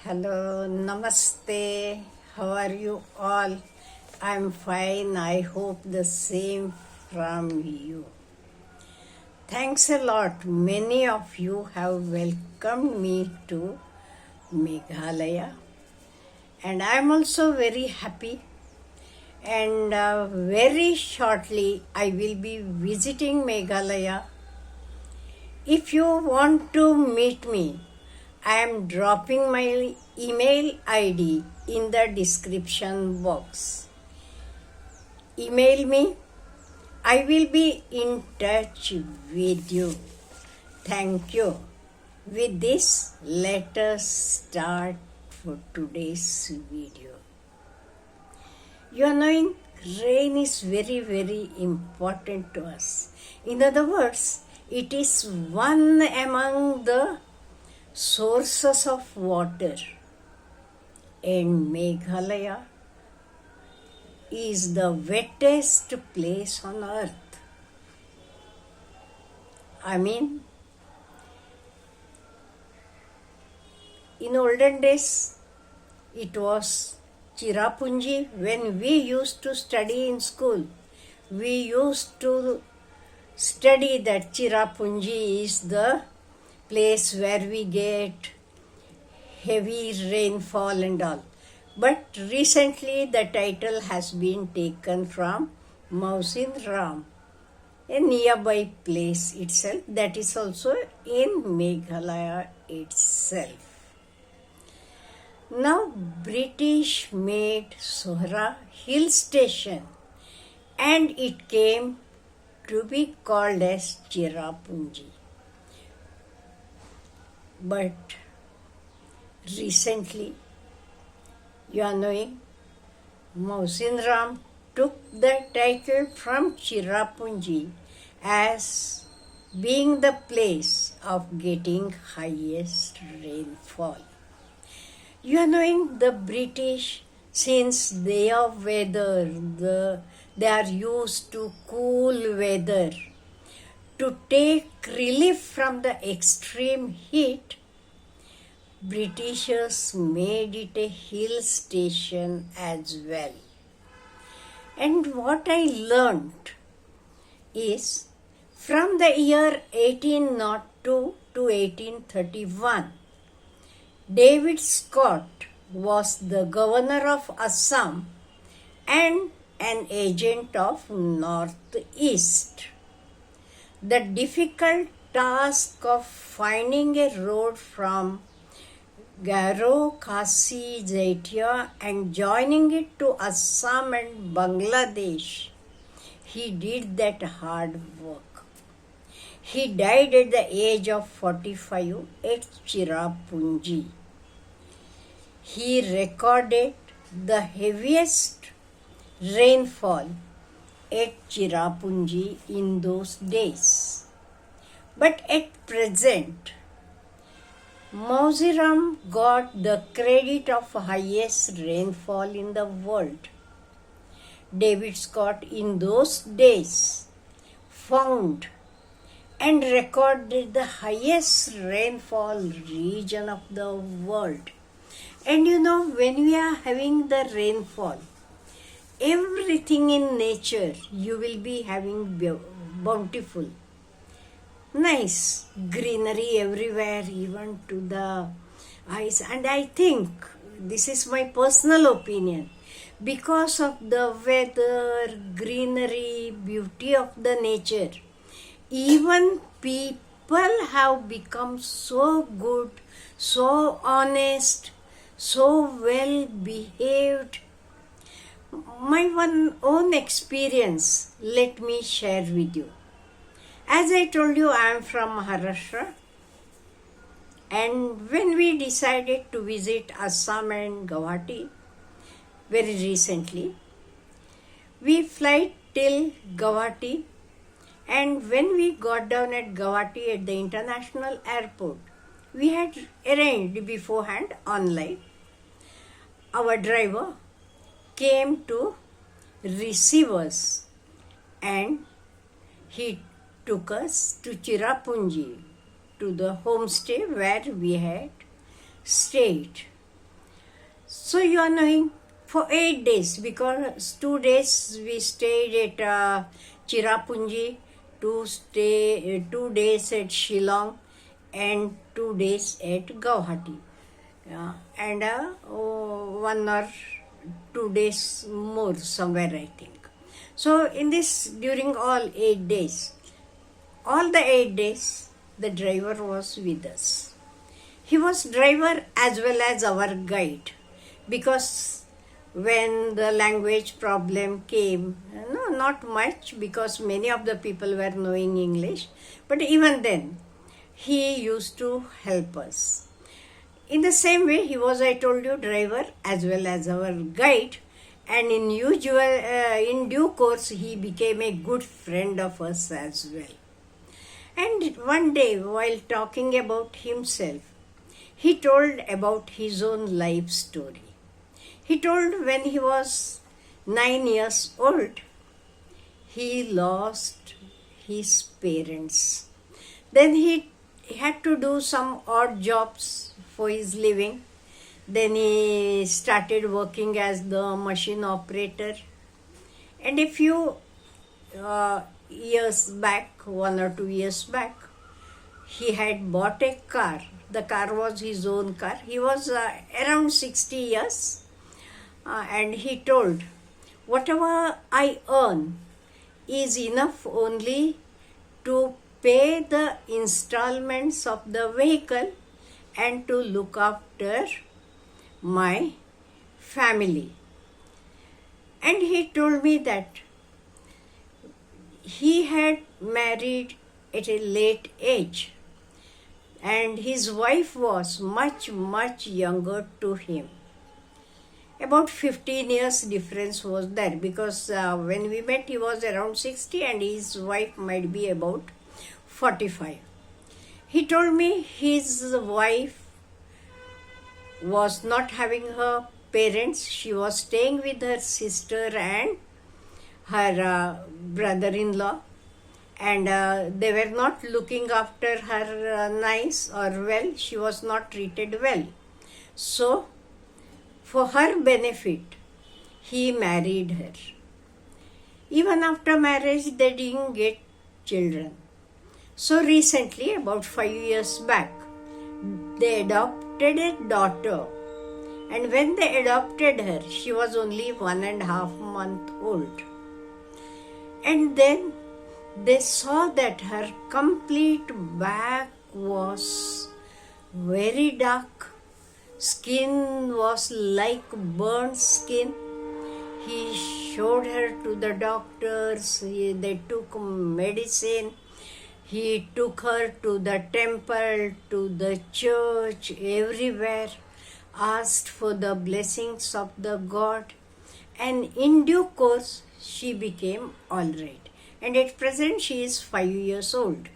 Hello, namaste. How are you all? I'm fine. I hope the same from you. Thanks a lot. Many of you have welcomed me to Meghalaya, and I'm also very happy. And very shortly, I will be visiting Meghalaya. If you want to meet me, I am dropping my email ID in the description box. Email me. I will be in touch with you. Thank you. With this, let us start for today's video. You are knowing rain is very, very important to us. In other words, it is one among the sources of water, and Meghalaya is the wettest place on earth. I mean, in olden days, it was Cherrapunji. When we used to study in school, we used to study that Cherrapunji is the place where we get heavy rainfall and all. But recently the title has been taken from Mausinram, a nearby place itself that is also in Meghalaya itself. Now British made Sohra hill station and it came to be called as Cherrapunji. But recently, you are knowing, Mausinram took the title from Cherrapunji as being the place of getting highest rainfall. You are knowing the British, since they are they are used to cool weather. To take relief from the extreme heat, Britishers made it a hill station as well. And what I learnt is from the year 1802 to 1831, David Scott was the governor of Assam and an agent of Northeast. The difficult task of finding a road from Garo, Khasi, Jaitia and joining it to Assam and Bangladesh, he did that hard work. He died at the age of 45 at Cherrapunji. He recorded the heaviest rainfall at Cherrapunji in those days. But at present, Mausinram got the credit of highest rainfall in the world. David Scott in those days found and recorded the highest rainfall region of the world. And you know, when we are having the rainfall, everything in nature you will be having bountiful, nice greenery everywhere, even to the eyes. And I think this is my personal opinion, because of the weather, greenery, beauty of the nature, even people have become so good, so honest, so well behaved. My own experience, let me share with you. As I told you, I am from Maharashtra, and when we decided to visit Assam and Guwahati very recently, we flight till Guwahati, and when we got down at Guwahati at the international airport, we had arranged beforehand online. Our driver came to receive us and he took us to Cherrapunji, to the homestay where we had stayed. So you are knowing for 8 days, because 2 days we stayed at Chirapunji, 2 days at Shillong, and 2 days at Guwahati, and 1 or 2 days more somewhere, I think. So in this, during all 8 days, all the 8 days, the driver was with us. He was driver as well as our guide, because when the language problem came, no, not much, because many of the people were knowing English, but even then, he used to help us. In the same way, he was, I told you, driver as well as our guide, and in due course, he became a good friend of us as well. And one day, while talking about himself, he told about his own life story. He told when he was 9 years old, he lost his parents. Then he had to do some odd jobs for his living. Then he started working as the machine operator. And a few years back, 1 or 2 years back, he had bought a car. The car was his own car. He was around 60 years. And he told, whatever I earn is enough only to pay the installments of the vehicle and to look after my family. And he told me that he had married at a late age, and his wife was much, much younger to him. About 15 years difference was there, because when we met he was around 60 and his wife might be about 45. He told me his wife was not having her parents. She was staying with her sister and her brother-in-law, and they were not looking after her nice or well. She was not treated well. So for her benefit, he married her. Even after marriage, they didn't get children. So recently, about 5 years back, they adopted a daughter. And when they adopted her, she was only 1.5 months old. And then they saw that her complete back was very dark. Skin was like burnt skin. He showed her to the doctors. They took medicine. He took her to the temple, to the church, everywhere. Asked for the blessings of the God. And in due course, she became all right. And at present, she is 5 years old.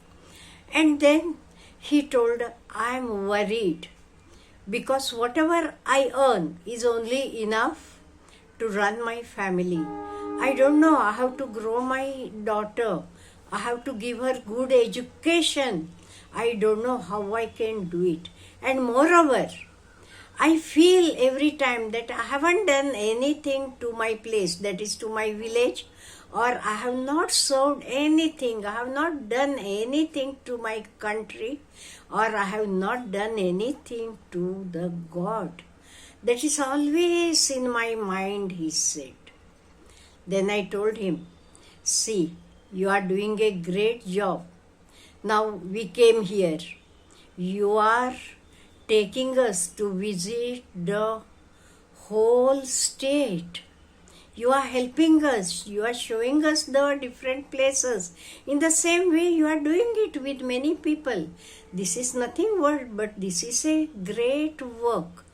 And then he told, I am worried, because whatever I earn is only enough to run my family. I don't know. I have to grow my daughter. I have to give her good education. I don't know how I can do it. And moreover, I feel every time that I haven't done anything to my place, that is to my village, or I have not served anything, I have not done anything to my country, or I have not done anything to the God. That is always in my mind, he said. Then I told him, see, you are doing a great job. Now we came here. You are taking us to visit the whole state. You are helping us. You are showing us the different places. In the same way, you are doing it with many people. This is nothing word, but this is a great work.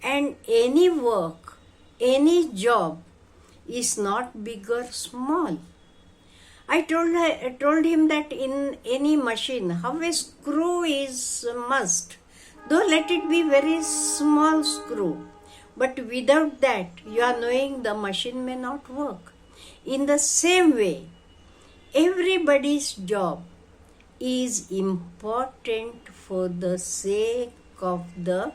And any work, any job is not big or small. I told him that in any machine, how a screw is a must, though let it be very small screw. But without that, you are knowing the machine may not work. In the same way, everybody's job is important for the sake of the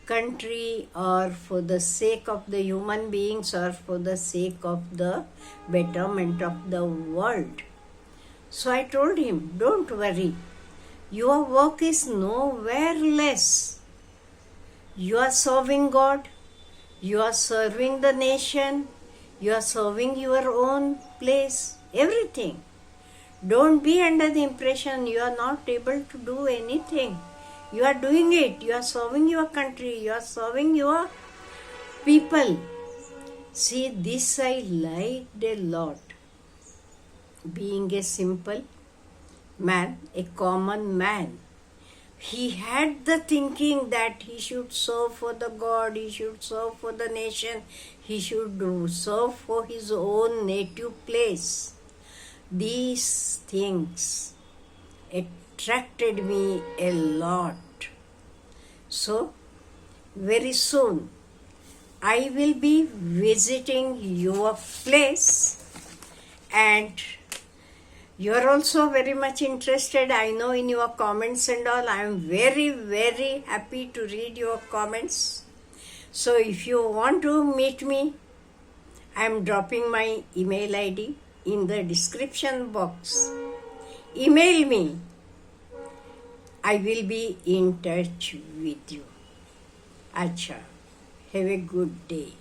country or for the sake of the human beings or for the sake of the betterment of the world. So I told him, don't worry, your work is nowhere less. You are serving God, you are serving the nation, you are serving your own place, everything. Don't be under the impression you are not able to do anything. You are doing it. You are serving your country. You are serving your people. See, this I liked a lot. Being a simple man, a common man, he had the thinking that he should serve for the God, he should serve for the nation, he should serve for his own native place. These things attracted me a lot. So, very soon I will be visiting your place, and you are also very much interested, I know, in your comments and all. I am very, very happy to read your comments. So if you want to meet me, I am dropping my email ID in the description box. Email me. I will be in touch with you. Acha. Have a good day.